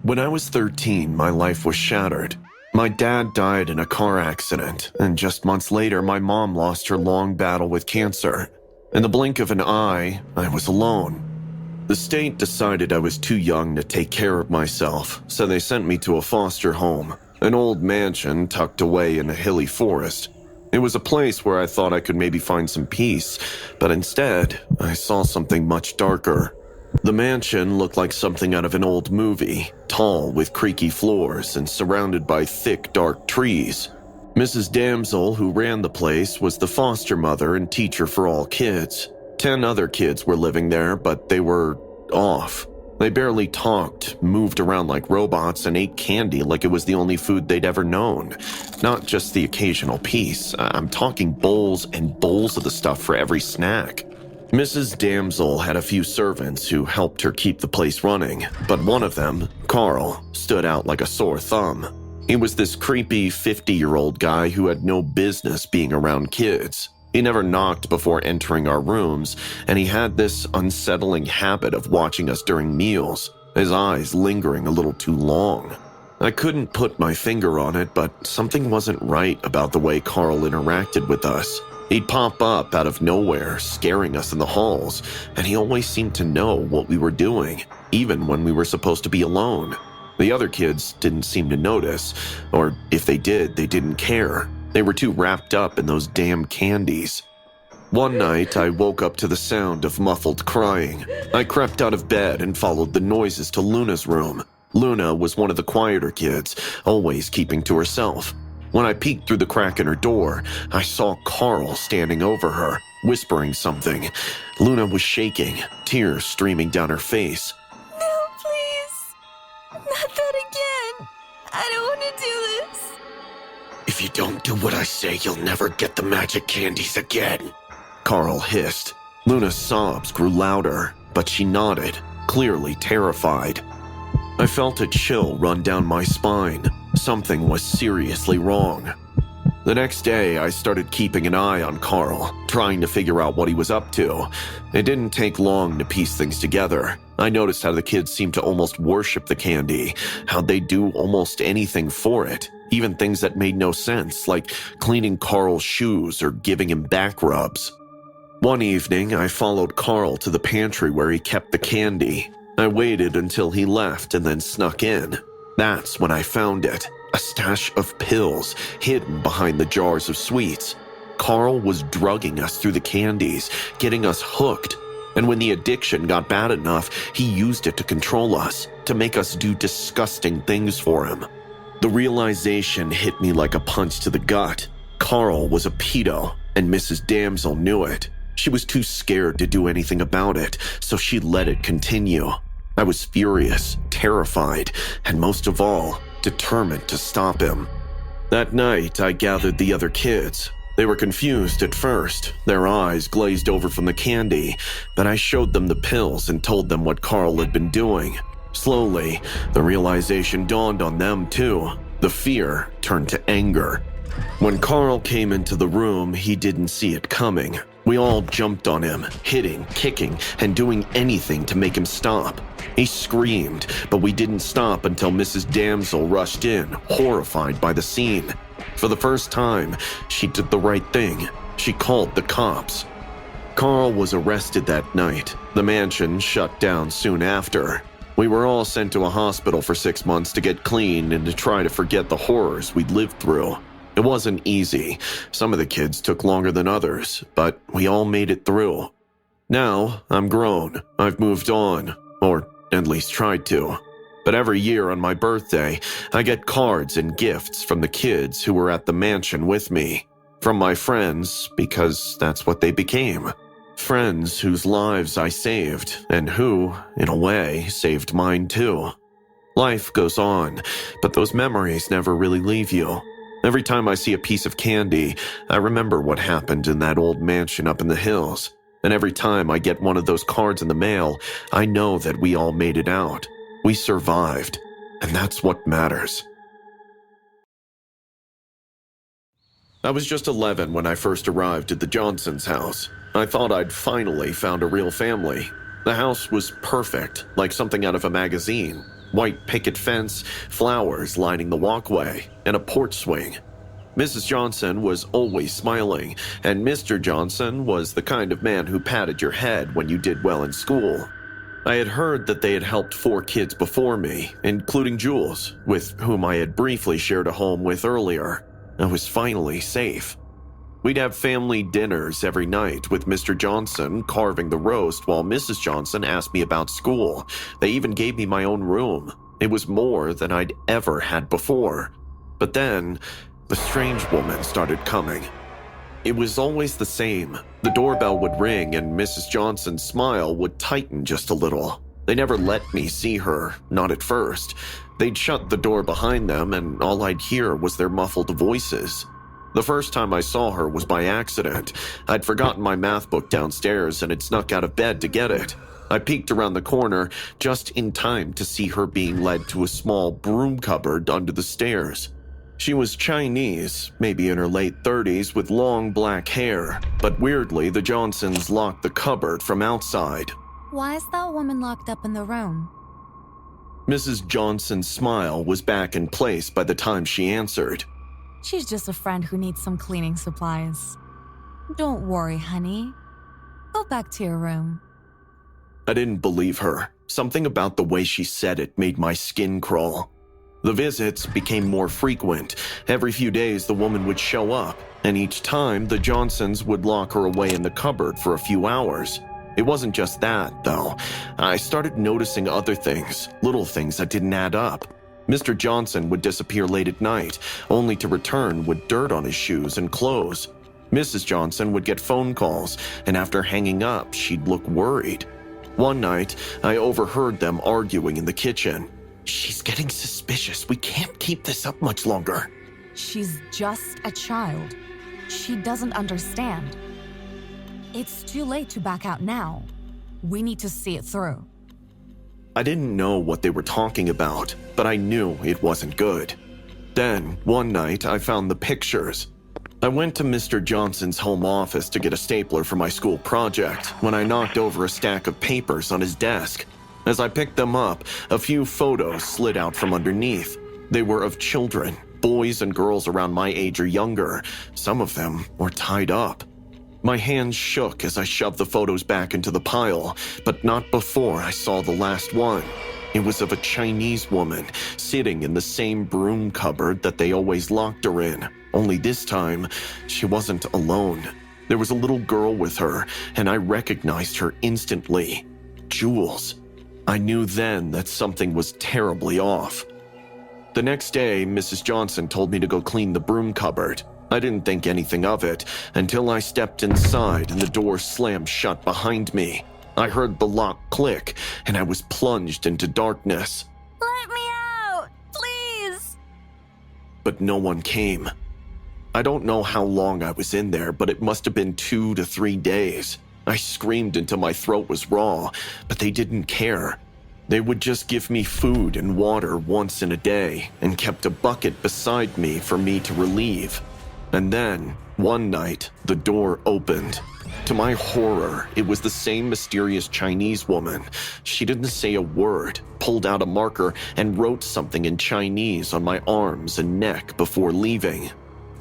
When I was 13, my life was shattered. My dad died in a car accident, and just months later, my mom lost her long battle with cancer. In the blink of an eye, I was alone. The state decided I was too young to take care of myself, so they sent me to a foster home, an old mansion tucked away in a hilly forest. It was a place where I thought I could maybe find some peace, but instead, I saw something much darker. The mansion looked like something out of an old movie, tall with creaky floors and surrounded by thick, dark trees. Mrs. Damsel, who ran the place, was the foster mother and teacher for all kids. 10 other kids were living there, but they were off. They barely talked, moved around like robots, and ate candy like it was the only food they'd ever known. Not just the occasional piece. I'm talking bowls and bowls of the stuff for every snack. Mrs. Damsel had a few servants who helped her keep the place running, but one of them, Carl, stood out like a sore thumb. He was this creepy 50-year-old guy who had no business being around kids. He never knocked before entering our rooms, and he had this unsettling habit of watching us during meals, his eyes lingering a little too long. I couldn't put my finger on it, but something wasn't right about the way Carl interacted with us. He'd pop up out of nowhere, scaring us in the halls, and he always seemed to know what we were doing, even when we were supposed to be alone. The other kids didn't seem to notice, or if they did, they didn't care. They were too wrapped up in those damn candies. One night, I woke up to the sound of muffled crying. I crept out of bed and followed the noises to Luna's room. Luna was one of the quieter kids, always keeping to herself. When I peeked through the crack in her door, I saw Carl standing over her, whispering something. Luna was shaking, tears streaming down her face. No, please. Not that again. I don't want to do this. If you don't do what I say, you'll never get the magic candies again, Carl hissed. Luna's sobs grew louder, but she nodded, clearly terrified. I felt a chill run down my spine. Something was seriously wrong. The next day, I started keeping an eye on Carl, trying to figure out what he was up to. It didn't take long to piece things together. I noticed how the kids seemed to almost worship the candy, how they'd do almost anything for it, even things that made no sense, like cleaning Carl's shoes or giving him back rubs. One evening, I followed Carl to the pantry where he kept the candy. I waited until he left and then snuck in. That's when I found it, a stash of pills hidden behind the jars of sweets. Carl was drugging us through the candies, getting us hooked. And when the addiction got bad enough, he used it to control us, to make us do disgusting things for him. The realization hit me like a punch to the gut. Carl was a pedo, and Mrs. Damsel knew it. She was too scared to do anything about it, so she let it continue. I was furious, terrified, and most of all, determined to stop him. That night, I gathered the other kids. They were confused at first, their eyes glazed over from the candy, but I showed them the pills and told them what Carl had been doing. Slowly, the realization dawned on them too. The fear turned to anger. When Carl came into the room, he didn't see it coming. We all jumped on him, hitting, kicking, and doing anything to make him stop. He screamed, but we didn't stop until Mrs. Damsel rushed in, horrified by the scene. For the first time, she did the right thing. She called the cops. Carl was arrested that night. The mansion shut down soon after. We were all sent to a hospital for 6 months to get clean and to try to forget the horrors we'd lived through. It wasn't easy. Some of the kids took longer than others, but we all made it through. Now, I'm grown. I've moved on, or at least tried to. But every year on my birthday, I get cards and gifts from the kids who were at the mansion with me. From my friends, because that's what they became. Friends whose lives I saved, and who, in a way, saved mine too. Life goes on, but those memories never really leave you. Every time I see a piece of candy, I remember what happened in that old mansion up in the hills. And every time I get one of those cards in the mail, I know that we all made it out. We survived, and that's what matters. I was just 11 when I first arrived at the Johnsons' house. I thought I'd finally found a real family. The house was perfect, like something out of a magazine. white picket fence, flowers lining the walkway, and a porch swing. Mrs. Johnson was always smiling, and Mr. Johnson was the kind of man who patted your head when you did well in school. I had heard that they had helped 4 kids before me, including Jules, with whom I had briefly shared a home with earlier. I was finally safe. We'd have family dinners every night with Mr. Johnson carving the roast while Mrs. Johnson asked me about school. They even gave me my own room. It was more than I'd ever had before. But then, the strange woman started coming. It was always the same. The doorbell would ring and Mrs. Johnson's smile would tighten just a little. They never let me see her, not at first. They'd shut the door behind them and all I'd hear was their muffled voices. The first time I saw her was by accident. I'd forgotten my math book downstairs and had snuck out of bed to get it. I peeked around the corner just in time to see her being led to a small broom cupboard under the stairs. She was Chinese, maybe in her late 30s with long black hair, but weirdly the Johnsons locked the cupboard from outside. Why is that woman locked up in the room? Mrs. Johnson's smile was back in place by the time she answered. She's just a friend who needs some cleaning supplies. Don't worry, honey. Go back to your room. I didn't believe her. Something about the way she said it made my skin crawl. The visits became more frequent. Every few days the woman would show up, and each time the Johnsons would lock her away in the cupboard for a few hours. It wasn't just that, though. I started noticing other things, little things that didn't add up. Mr. Johnson would disappear late at night, only to return with dirt on his shoes and clothes. Mrs. Johnson would get phone calls, and after hanging up, she'd look worried. One night, I overheard them arguing in the kitchen. She's getting suspicious. We can't keep this up much longer. She's just a child. She doesn't understand. It's too late to back out now. We need to see it through. I didn't know what they were talking about, but I knew it wasn't good. Then, one night, I found the pictures. I went to Mr. Johnson's home office to get a stapler for my school project when I knocked over a stack of papers on his desk. As I picked them up, a few photos slid out from underneath. They were of children, boys and girls around my age or younger. Some of them were tied up. My hands shook as I shoved the photos back into the pile, but not before I saw the last one. It was of a Chinese woman sitting in the same broom cupboard that they always locked her in, only this time, she wasn't alone. There was a little girl with her, and I recognized her instantly. Jules. I knew then that something was terribly off. The next day, Mrs. Johnson told me to go clean the broom cupboard. I didn't think anything of it until I stepped inside and the door slammed shut behind me. I heard the lock click and I was plunged into darkness. Let me out! Please! But no one came. I don't know how long I was in there, but it must have been 2 to 3 days. I screamed until my throat was raw, but they didn't care. They would just give me food and water once in a day and kept a bucket beside me for me to relieve. And then, one night, the door opened. To my horror, it was the same mysterious Chinese woman. She didn't say a word, pulled out a marker, and wrote something in Chinese on my arms and neck before leaving.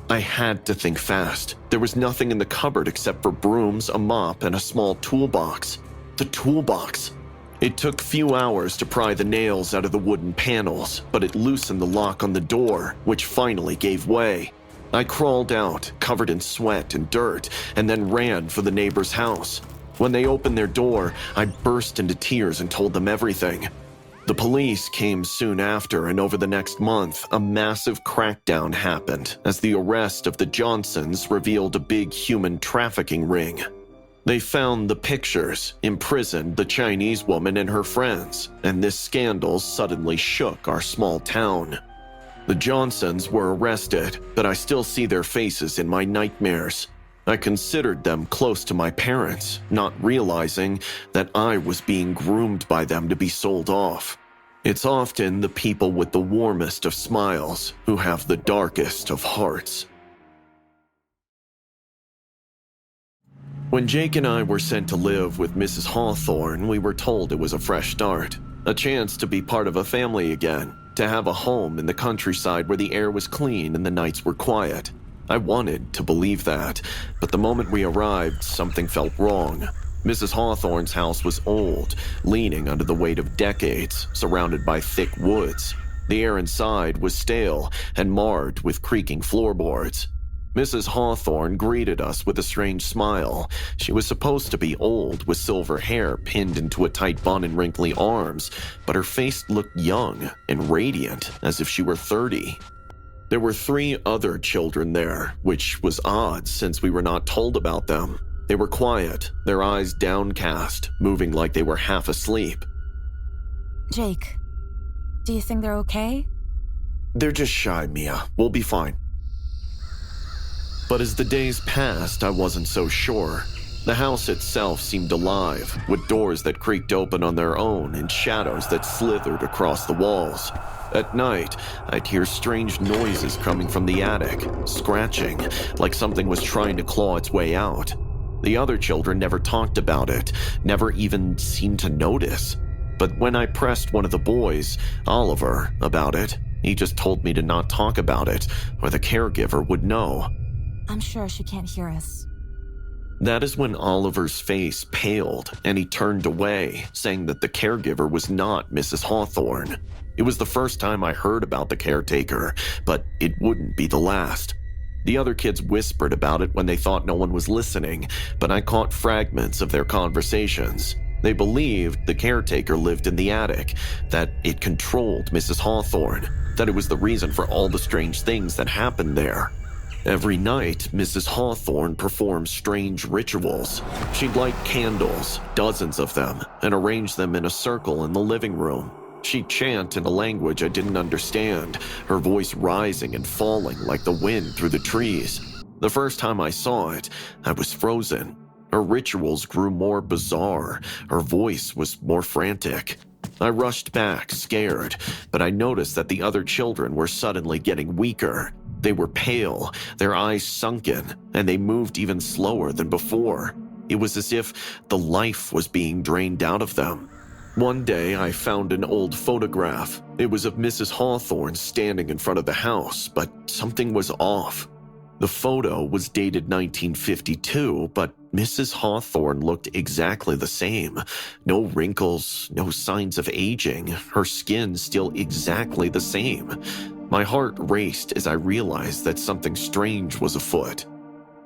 I had to think fast. There was nothing in the cupboard except for brooms, a mop, and a small toolbox. The toolbox. It took few hours to pry the nails out of the wooden panels, but it loosened the lock on the door, which finally gave way. I crawled out, covered in sweat and dirt, and then ran for the neighbor's house. When they opened their door, I burst into tears and told them everything. The police came soon after, and over the next month, a massive crackdown happened as the arrest of the Johnsons revealed a big human trafficking ring. They found the pictures, imprisoned the Chinese woman and her friends, and this scandal suddenly shook our small town. The Johnsons were arrested, but I still see their faces in my nightmares. I considered them close to my parents, not realizing that I was being groomed by them to be sold off. It's often the people with the warmest of smiles who have the darkest of hearts. When Jake and I were sent to live with Mrs. Hawthorne, we were told it was a fresh start. A chance to be part of a family again, to have a home in the countryside where the air was clean and the nights were quiet. I wanted to believe that, but the moment we arrived, something felt wrong. Mrs. Hawthorne's house was old, leaning under the weight of decades, surrounded by thick woods. The air inside was stale and marred with creaking floorboards. Mrs. Hawthorne greeted us with a strange smile. She was supposed to be old, with silver hair pinned into a tight bun and wrinkly arms, but her face looked young and radiant, as if she were 30. There were 3 other children there, which was odd since we were not told about them. They were quiet, their eyes downcast, moving like they were half asleep. Jake, do you think they're okay? They're just shy, Mia. We'll be fine. But as the days passed, I wasn't so sure. The house itself seemed alive, with doors that creaked open on their own and shadows that slithered across the walls. At night, I'd hear strange noises coming from the attic, scratching, like something was trying to claw its way out. The other children never talked about it, never even seemed to notice. But when I pressed one of the boys, Oliver, about it, he just told me to not talk about it, or the caregiver would know. I'm sure she can't hear us. That is when Oliver's face paled and he turned away, saying that the caregiver was not Mrs. Hawthorne. It was the first time I heard about the caretaker, but it wouldn't be the last. The other kids whispered about it when they thought no one was listening, but I caught fragments of their conversations. They believed the caretaker lived in the attic, that it controlled Mrs. Hawthorne, that it was the reason for all the strange things that happened there. Every night, Mrs. Hawthorne performed strange rituals. She'd light candles, dozens of them, and arrange them in a circle in the living room. She'd chant in a language I didn't understand, her voice rising and falling like the wind through the trees. The first time I saw it, I was frozen. Her rituals grew more bizarre. Her voice was more frantic. I rushed back, scared, but I noticed that the other children were suddenly getting weaker. They were pale, their eyes sunken, and they moved even slower than before. It was as if the life was being drained out of them. One day, I found an old photograph. It was of Mrs. Hawthorne standing in front of the house, but something was off. The photo was dated 1952, but Mrs. Hawthorne looked exactly the same. No wrinkles, no signs of aging, her skin still exactly the same. My heart raced as I realized that something strange was afoot.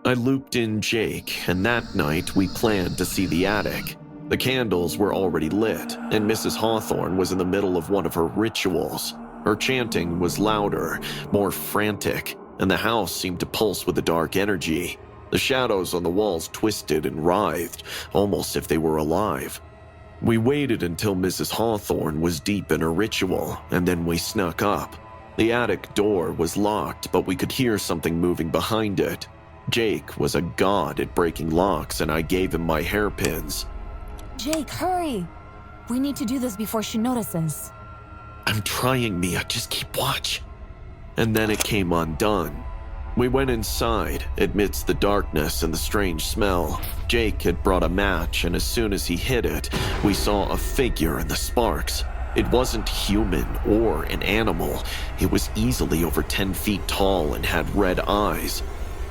I looped in Jake, and that night we planned to see the attic. The candles were already lit, and Mrs. Hawthorne was in the middle of one of her rituals. Her chanting was louder, more frantic, and the house seemed to pulse with a dark energy. The shadows on the walls twisted and writhed, almost if they were alive. We waited until Mrs. Hawthorne was deep in her ritual, and then we snuck up. The attic door was locked, but we could hear something moving behind it. Jake was a god at breaking locks, and I gave him my hairpins. Jake, hurry! We need to do this before she notices. I'm trying, Mia. Just keep watch. And then it came undone. We went inside, amidst the darkness and the strange smell. Jake had brought a match, and as soon as he hit it, we saw a figure in the sparks. It wasn't human or an animal. It was easily over 10 feet tall and had red eyes.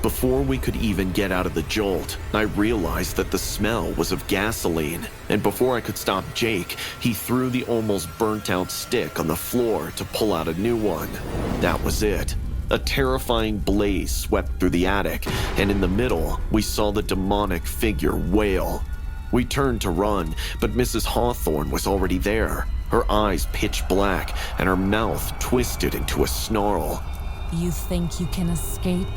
Before we could even get out of the jolt, I realized that the smell was of gasoline, and before I could stop Jake, he threw the almost burnt-out stick on the floor to pull out a new one. That was it. A terrifying blaze swept through the attic, and in the middle, we saw the demonic figure wail. We turned to run, but Mrs. Hawthorne was already there, her eyes pitch black and her mouth twisted into a snarl. You think you can escape?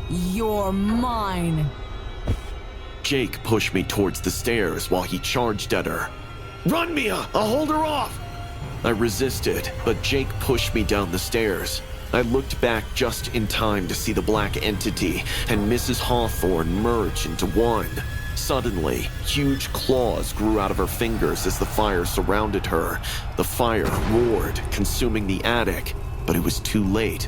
You're mine! Jake pushed me towards the stairs while he charged at her. Run, Mia! I'll hold her off! I resisted, but Jake pushed me down the stairs. I looked back just in time to see the black entity and Mrs. Hawthorne merge into one. Suddenly, huge claws grew out of her fingers as the fire surrounded her. The fire roared, consuming the attic, but it was too late.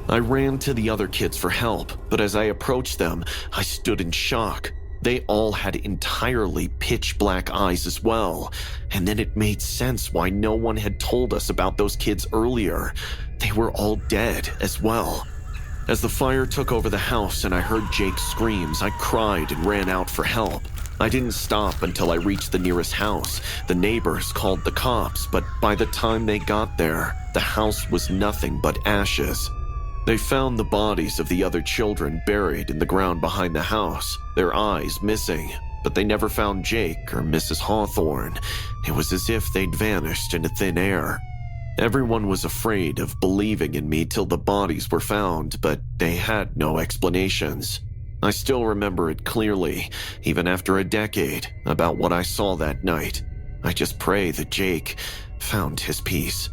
I ran to the other kids for help, but as I approached them, I stood in shock. They all had entirely pitch black eyes as well, and then it made sense why no one had told us about those kids earlier. They were all dead as well. As the fire took over the house and I heard Jake's screams, I cried and ran out for help. I didn't stop until I reached the nearest house. The neighbors called the cops, but by the time they got there, the house was nothing but ashes. They found the bodies of the other children buried in the ground behind the house, their eyes missing, but they never found Jake or Mrs. Hawthorne. It was as if they'd vanished into thin air. Everyone was afraid of believing in me till the bodies were found, but they had no explanations. I still remember it clearly, even after a decade, about what I saw that night. I just pray that Jake found his peace.